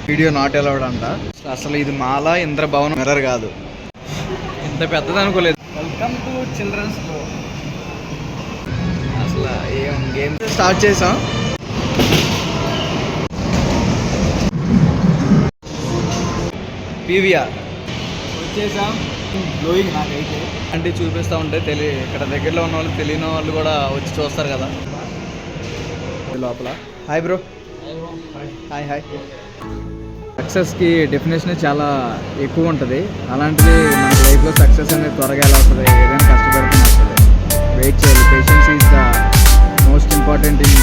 Video not allowed అంట. అసలు ఇది మాల ఇంద్రభవనం మిర్రర్ కాదు, ఇంత పెద్దది అనుకోలేదు. Welcome to children's show. అసలు ఏం గేమ్ స్టార్ట్ చేసాం. పీవీఆర్ వచ్చేసాం. గ్లోయింగ్ నాకైతే అంటే చూపిస్తూ ఉంటే ఇక్కడ దగ్గరలో ఉన్న వాళ్ళు తెలియని వాళ్ళు కూడా వచ్చి చూస్తారు కదా లోపల. Hi bro. Hi hi. సక్సెస్కి డెఫినేషన్ చాలా ఎక్కువ ఉంటుంది. అలాంటిది మన లైఫ్లో సక్సెస్ అనేది త్వరగా ఎలా వస్తుంది, ఏదైనా కష్టపడుతూనే వస్తుంది. వెయిట్ చేయాలి. Patience is the most important in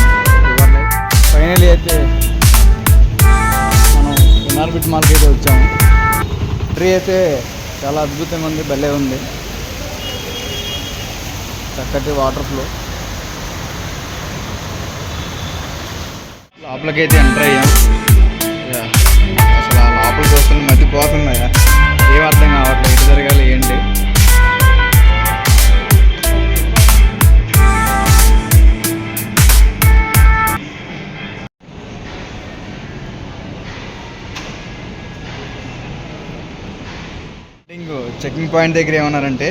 your life. Finally అయితే మనం ఎన్ఆర్బిట్ మాల్కి అయితే వచ్చాము. ఎంట్రీ అయితే చాలా అద్భుతంగా ఉంది, భలే ఉంది. చక్కటి వాటర్ ఫ్లో. లోపలికి అయితే ఎంటర్ అయ్యాం. అసలు ఆ లోపలికి వస్తుంది మధ్యపోతున్నాయా, ఏం అర్థం కావట్లేదు. ఎటు జరగాలి ఏంటి. చెకింగ్ పాయింట్ దగ్గర ఏమన్నారంటే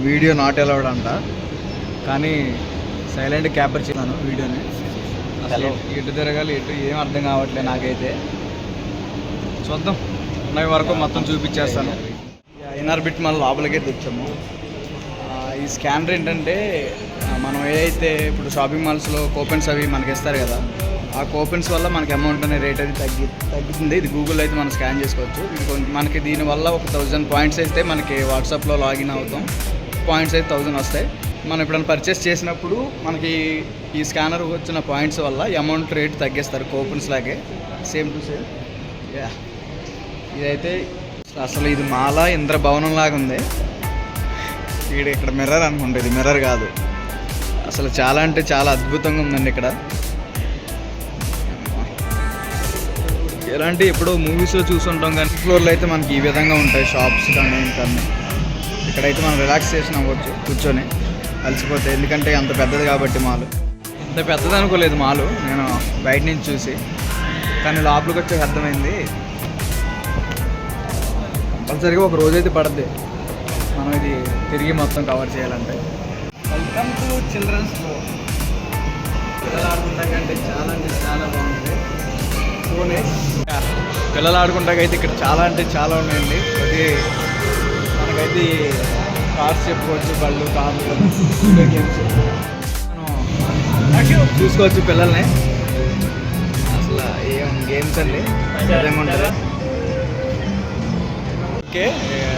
వీడియో నాట్ అలౌడ్ అంట, కానీ సైలెంట్ క్యాప్చర్ చేశాను వీడియోని. అసలు ఎటు తిరగాలి ఎటు ఏం అర్థం కావట్లేదు నాకైతే. చూద్దాం, ఉన్న వరకు మొత్తం చూపించేస్తాను. ఎన్ఆర్బిట్ మాల్ లోపలికే తెచ్చాము. ఈ స్కానర్ ఏంటంటే మనం ఏదైతే ఇప్పుడు షాపింగ్ మాల్స్లో కూపన్స్ అవి మనకి ఇస్తారు కదా, ఆ కూపన్స్ వల్ల మనకి అమౌంట్ అనే రేట్ అయితే తగ్గుతుంది. ఇది గూగుల్లో అయితే మనం స్కాన్ చేసుకోవచ్చు. ఇది మనకి దీనివల్ల ఒక 1000 పాయింట్స్ అయితే మనకి వాట్సాప్లో లాగిన్ అవుతాం. పాయింట్స్ అయితే 1000 వస్తాయి. మనం ఎప్పుడైనా పర్చేస్ చేసినప్పుడు మనకి ఈ స్కానర్ వచ్చిన పాయింట్స్ వల్ల అమౌంట్ రేట్ తగ్గిస్తారు కూపన్స్ లాగే, సేమ్ టు సేమ్. ఇదైతే అసలు ఇది మాల ఇంద్రభవనం లాగా ఉంది. ఇక్కడ మిర్రర్ అనుకుంటే ఇది మిర్రర్ కాదు. అసలు చాలా అంటే చాలా అద్భుతంగా ఉందండి ఇక్కడ. ఎలాంటి ఎప్పుడో మూవీస్లో చూస్తుంటాం కానీ ఫ్లోర్లో అయితే మనకి ఈ విధంగా ఉంటాయి షాప్స్ కానీ ఇంకా. ఇక్కడైతే మనం రిలాక్సేషన్ అవ్వచ్చు కూర్చొని, అలసిపోతే. ఎందుకంటే అంత పెద్దది కాబట్టి మాలు. ఇంత పెద్దది అనుకోలేదు మాలు నేను బయట నుంచి చూసి, కానీ లోపలికి వచ్చాక అర్థమైంది కంపల్సరీగా ఒక రోజైతే పడుద్ది మనం ఇది తిరిగి మొత్తం కవర్ చేయాలంటే. Welcome to children's show. పిల్లలు ఆడుకుంటాకంటే చాలా అంటే చాలా బాగుంటుంది. షోనే పిల్లలు ఆడుకుంటాకైతే ఇక్కడ చాలా అంటే చాలా ఉన్నాయండి. ప్రతి మనకైతే కార్స్ చెప్పుకోవచ్చు, బళ్ళు, కార్లు, వీడియో గేమ్స్ మనం చూసుకోవచ్చు పిల్లల్ని. అసలు ఏం గేమ్స్ అండి విధంగా ఉంటుంది. ఓకే,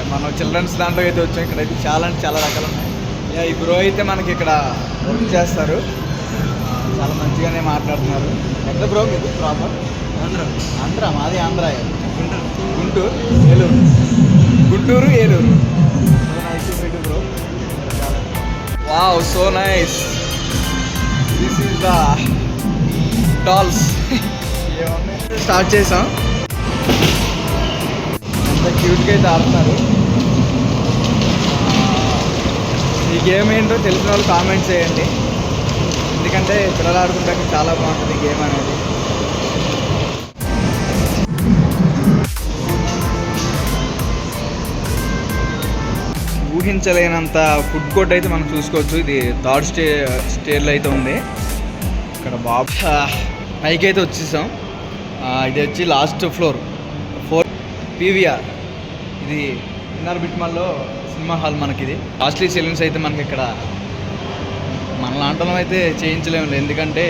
మనం చిల్డ్రన్స్ దాంట్లో అయితే వచ్చాం. ఇక్కడైతే చాలా అంటే చాలా రకాలు ఉన్నాయి. ఈ బ్రో అయితే మనకి ఇక్కడ వర్క్ చేస్తారు, చాలా మంచిగానే మాట్లాడుతున్నారు. ఎక్కడ బ్రో ఇది ప్రాపర్? ఆంధ్ర. మాది Andhra. Guntur Eluru. Guntur Eluru. So nice to meet you bro. Wow, so nice. This is the dolls. Start చేసాం. అంత క్యూట్గా అయితే ఆడుతున్నారు. ఈ గేమ్ ఏంటో తెలిసిన వాళ్ళు కామెంట్ చేయండి. ఎందుకంటే పిల్లలు ఆడుకుంటే చాలా బాగుంటుంది గేమ్ అనేది. ఊహించలేనంత ఫుడ్ కోర్ట్ అయితే మనం చూసుకోవచ్చు. ఇది 3rd స్టేర్లో అయితే ఉంది. ఇక్కడ పైకి అయితే వచ్చేసాం. ఇది వచ్చి లాస్ట్ ఫ్లోర్ 4 పీవీఆర్. ఇది ఎన్ఆర్బిట్ మాల్లో సినిమా హాల్ మనకి. ఇది కాస్ట్లీ సెలూన్స్ అయితే మనకి ఇక్కడ మన లాంటలం అయితే చేయించలేము, ఎందుకంటే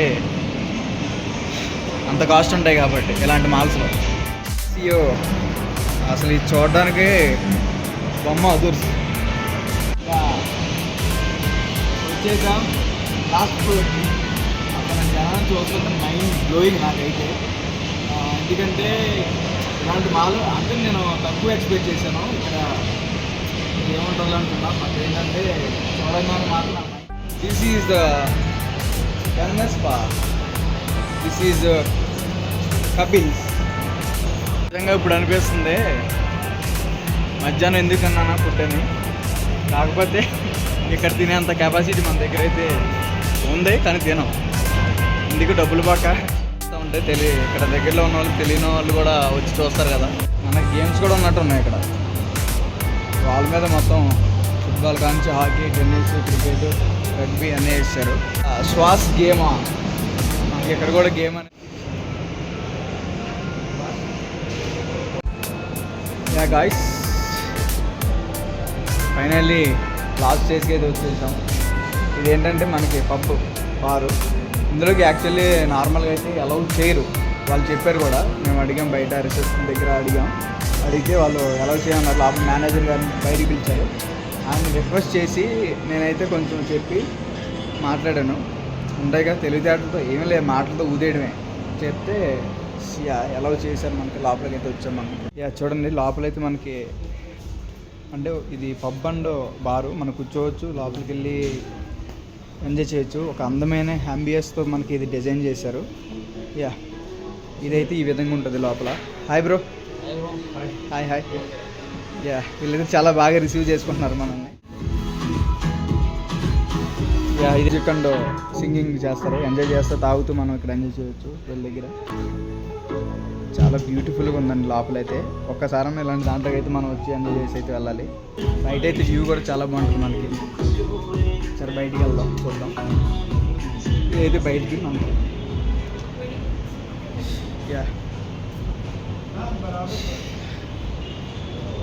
అంత కాస్ట్ ఉంటాయి కాబట్టి ఇలాంటి మాల్స్లో. అసలు ఇది చూడడానికి బొమ్మ అదుర్స్. వచ్చేసాం లాస్ట్ ఫ్లోర్కి. అక్కడ జనాన్ని చూస్తుంటే మైండ్ బ్లోయింగ్ నాకైతే. ఎందుకంటే ఇలాంటి మాల్ అంటే నేను తక్కువ ఎక్స్పెక్ట్ చేశాను. ఇక్కడ ఏముంటుంది అనుకున్నా, బట్ ఏంటంటే చూడగానే మాత్రం this is the wellness park. This is couples. నిజంగా ఇప్పుడు అనిపిస్తుంది మధ్యాహ్నం ఎందుకు అన్నానా ఫుడ్ అని. కాకపోతే ఇక్కడ తినేంత కెపాసిటీ మన దగ్గర అయితే ఉంది, కానీ తినం. ఎందుకు డబ్బులు బాక అంటే ఇక్కడ దగ్గరలో ఉన్న వాళ్ళు తెలియని వాళ్ళు కూడా వచ్చి చూస్తారు కదా. మనకి గేమ్స్ కూడా ఉన్నట్టు ఉన్నాయి ఇక్కడ. వాళ్ళ మీద మొత్తం ఫుట్బాల్ కాంచి హాకీ, టెన్నిస్, క్రికెట్, రగ్బీ అన్నీ వేస్తారు. శ్వాస్ గేమా మనకి ఇక్కడ కూడా గేమ్ అని. యా గాయ్స్, ఫైనల్లీ లాస్ట్ స్టేజ్కి అయితే వచ్చేసాం. ఇదేంటంటే మనకి పబ్ బారు. ఇందులోకి యాక్చువల్లీ నార్మల్గా అయితే అలౌ చేయరు. వాళ్ళు చెప్పారు కూడా, మేము అడిగాం బయట రిసెప్షన్ దగ్గర అడిగితే వాళ్ళు అలౌ చేయమన్నారు. లోపల మేనేజర్ గారిని బయటికి పిలిచారు. ఆయన రిక్వెస్ట్ చేసి నేనైతే కొంచెం చెప్పి మాట్లాడాను. ఉంటాయిగా తెలివితేటలతో, ఏమీ లేదు మాటలతో ఊదేయడమే. చెప్తే అలౌ చేశారు మనకి. లోపలికి అయితే వచ్చాం మనం. చూడండి లోపలైతే మనకి అంటే ఇది పబ్ అండ్ బారు. మనం కూర్చోవచ్చు, లోపలికి వెళ్ళి ఎంజాయ్ చేయొచ్చు. ఒక అందమైన అంబియన్స్తో మనకి ఇది డిజైన్ చేశారు. ఇదైతే ఈ విధంగా ఉంటుంది లోపల. Hi bro. Hi hi. వీళ్ళైతే చాలా బాగా రిసీవ్ చేసుకుంటున్నారు మనల్ని. ఇది చికెన్ సింగింగ్ చేస్తారు, ఎంజాయ్ చేస్తూ తాగుతూ మనం ఇక్కడ ఎంజాయ్ చేయొచ్చు. వీళ్ళ దగ్గర చాలా బ్యూటిఫుల్గా ఉందండి లోపలైతే. ఒక్కసారి ఇలాంటి దాంట్లోకి అయితే మనం వచ్చి ఎంజాయ్ చేసి అయితే వెళ్ళాలి. బయట అయితే వ్యూ కూడా చాలా బాగుంటుంది మనకి. సరే బయటికి వెళ్దాం, చూద్దాం. ఇదైతే బయటికి మనకి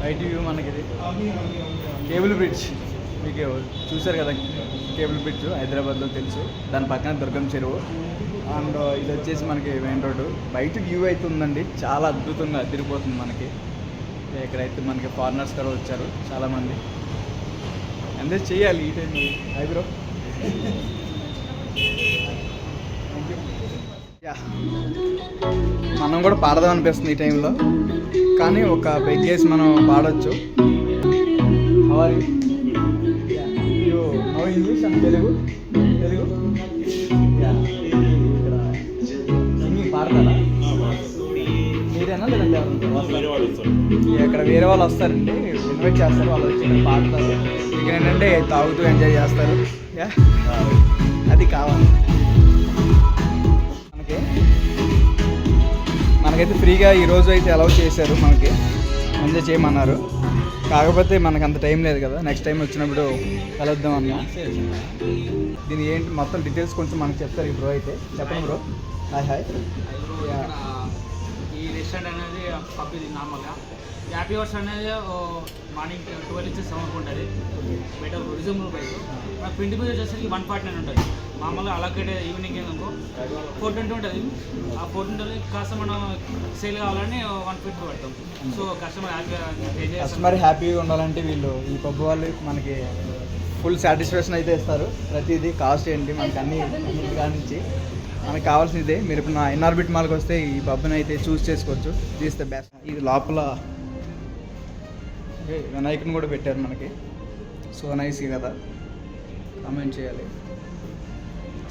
బయట వ్యూ మనకి. ఇది కేబుల్ బ్రిడ్జ్, మీకు చూసారు కదా కేబుల్ బ్రిడ్జ్, హైదరాబాద్లో తెలుసు. దాని పక్కన దుర్గం చెరువు. అండ్ ఇది వచ్చేసి మనకి మెయిన్ రోడ్డు. బయట వ్యూ అయితే ఉందండి, చాలా అద్భుతంగా అదిరిపోతుంది మనకి. ఇక్కడైతే మనకి ఫారినర్స్ కూడా వచ్చారు చాలామంది. ఎంజాయ్ చేయాలి ఈ టైం. Hi bro. మనం కూడా పాడదాం అనిపిస్తుంది ఈ టైంలో, కానీ ఒక పెగ్గేసి మనం పాడవచ్చు. No English and Telugu. పాడతారా మీరేనా లేదంటే ఇక్కడ వేరే వాళ్ళు వస్తారండి, ఇన్వైట్ చేస్తారు. వాళ్ళు వచ్చి ఇక్కడ పాడతారు. ఇక్కడ ఏంటంటే తాగుతూ ఎంజాయ్ చేస్తారు. అది కావాలి మనకైతే. ఫ్రీగా ఈరోజు అయితే అలౌ చేశారు, మనకి ఎంజాయ్ చేయమన్నారు. కాకపోతే మనకు అంత టైం లేదు కదా, నెక్స్ట్ టైం వచ్చినప్పుడు కలుద్దాం అన్నా. దీని ఏంటి మొత్తం డీటెయిల్స్ కొంచెం మనకు చెప్తారు ఈ బ్రో. అయితే చెప్పండి బ్రో. Hi hi. ఈ రెస్టారెంట్ అనేది పబ్ ఇది నార్మల్గా హ్యాపీ అవర్స్ అనేది మార్నింగ్ 12 నుంచి 7 ఉంటుంది. బయట రిజర్వ్ ప్రైస్. మన పిండి మీద వచ్చేసరికి 149 ఉంటుంది. మామూలుగా అలాగే ఈవినింగ్ ఏమనుకో 420 ఉంటుంది. ఆ 420 కాస్త మనం సేల్ కావాలని 150 పెడతాం. సో కస్టమర్ హ్యాపీగా ఉండాలంటే వీళ్ళు ఈ పబ్ వాళ్ళు మనకి ఫుల్ సాటిస్ఫాక్షన్ అయితే ఇస్తారు. ప్రతిదీ కాస్ట్ ఏంటి మనకి అన్నిటి కానించి మనకు కావాల్సిందే. మీరు ఇప్పుడు నా ఎన్ఆర్బిట్ మాల్కి వస్తే ఈ పబ్ని అయితే చూస్ చేసుకోవచ్చు. This the best. ఇది లోపల వినాయకుని కూడా పెట్టారు మనకి. సో నైస్ కదా, కామెంట్ చేయాలి.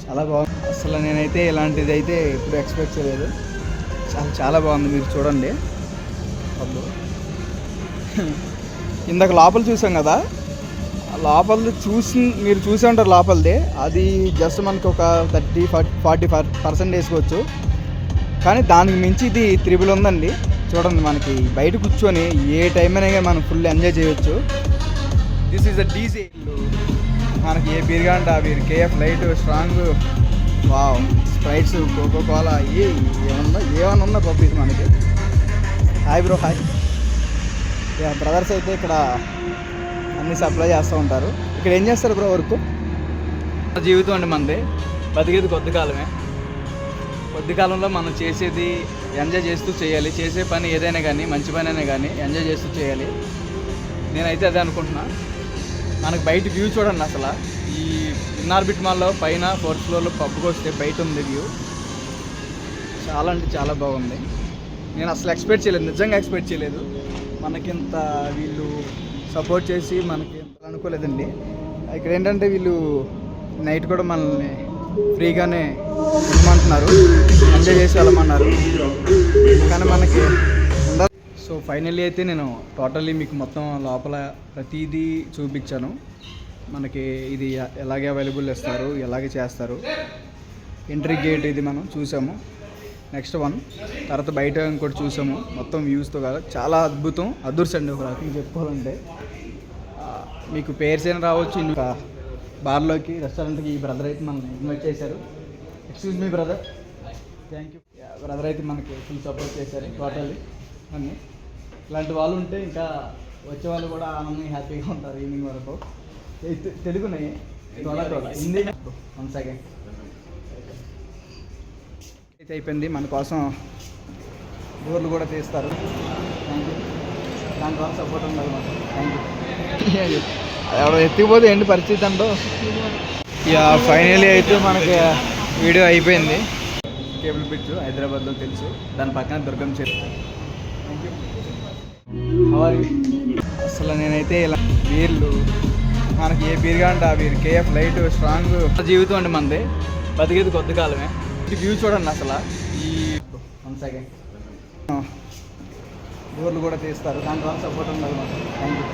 చాలా బాగుంది అసలు. నేనైతే ఇలాంటిది అయితే ఎప్పుడు ఎక్స్పెక్ట్ చేయలేదు. చాలా బాగుంది. మీరు చూడండి పబ్బు. ఇందాక లోపల చూసాం కదా, లోపల మీరు చూసే ఉంటారు లోపలిది. అది జస్ట్ మనకి ఒక 30-40% వేసుకోవచ్చు. కానీ దానికి మించి ఇది త్రిబుల్ ఉందండి. చూడండి మనకి బయట కూర్చొని ఏ టైం అయినా మనం ఫుల్ ఎంజాయ్ చేయొచ్చు. This is a DJ. మనకి ఏ బీర్ కాంటే ఆ beer, KF light, strong, wow, sprites, coca cola, ఏమన్నా ఉన్నా పబ్బీస్ మనకి. Hi bro. హాయ్. బ్రదర్స్ అయితే ఇక్కడ అన్నీ సప్లై చేస్తూ ఉంటారు. ఇక్కడ ఏం చేస్తారు బ్రో వర్క్? జీవితం అండి మనది. బతికేది కొద్ది కాలమే. కొద్ది కాలంలో మనం చేసేది ఎంజాయ్ చేస్తూ చేయాలి. చేసే పని ఏదైనా కానీ, మంచి పని అయినా కానీ ఎంజాయ్ చేస్తూ చేయాలి. నేనైతే అదే అనుకుంటున్నా. మనకు బయట వ్యూ చూడండి అసలు. ఈ ఇన్ఆర్బిట్ మాల్లో పైన 4th ఫ్లోర్లో పబ్కి వస్తే బయట ఉంది వ్యూ. చాలా అంటే చాలా బాగుంది. నేను అసలు ఎక్స్పెక్ట్ చేయలేదు, నిజంగా ఎక్స్పెక్ట్ చేయలేదు. మనకింత వీళ్ళు సపోర్ట్ చేసి మనకి అనుకోలేదండి. ఇక్కడ ఏంటంటే వీళ్ళు నైట్ కూడా మనల్ని ఫ్రీగానే ఉండమంటున్నారు, ఎంజాయ్ చేసి వెళ్ళమన్నారు. కానీ మనకి సో ఫైనల్లీ అయితే నేను టోటల్లీ మీకు మొత్తం లోపల ప్రతిదీ చూపించాను. మనకి ఇది ఎలాగే అవైలబుల్ ఇస్తారు, ఎలాగే చేస్తారు. ఎంట్రీ గేట్ ఇది మనం చూసాము. Next one. తర్వాత బయట ఇంకోటి చూసాము, మొత్తం వ్యూస్తో కాదు, చాలా అద్భుతం, అదృష్టండి ఒక రకంగా చెప్పుకోవాలంటే. మీకు పేర్స్ అయినా రావచ్చు. ఇంకా బార్లోకి, రెస్టారెంట్కి ఈ బ్రదర్ అయితే మనల్ని ఇన్వైట్ చేశారు. Excuse me brother. Thank you. Brother అయితే మనకి ఫుల్ సపోర్ట్ చేశారు టోటల్లీ అన్నీ. ఇలాంటి వాళ్ళు ఉంటే ఇంకా వచ్చే వాళ్ళు కూడా ఆనందంగా హ్యాపీగా ఉంటారు ఈవినింగ్ వరకు. తెలుగునే తోడా హిందీ 1 సెకండ్ అయితే అయిపోయింది. మన కోసం డోర్లు కూడా తీస్తారు. Thank you. దానివల్ల సపోర్ట్ ఉండాలి మాకు. Thank you. ఎవడో ఎత్తిపోతే ఏంటి పరిస్థితి అంటూ. ఇక ఫైనలీ అయితే మనకి వీడియో అయిపోయింది. కేబుల్ బ్రిడ్జ్ హైదరాబాద్లో తెలుసు, దాని పక్కన దుర్గం చెరువు. Thank you. అసలు నేనైతే ఇలా బీర్లు, మనకి ఏ బీర్ కావాలంటే ఆ బీర్, కేఎఫ్ లైట్ స్ట్రాంగ్ జీవితం అండి మనది, బతికేది కొద్ది కాలమే. ఈ వ్యూ చూడండి అసలు. ఈ 1 సెకండ్ డోర్లు కూడా తీస్తారు, దానివల్ల సపోర్ట్ ఉండాలి మాకు. Thank you.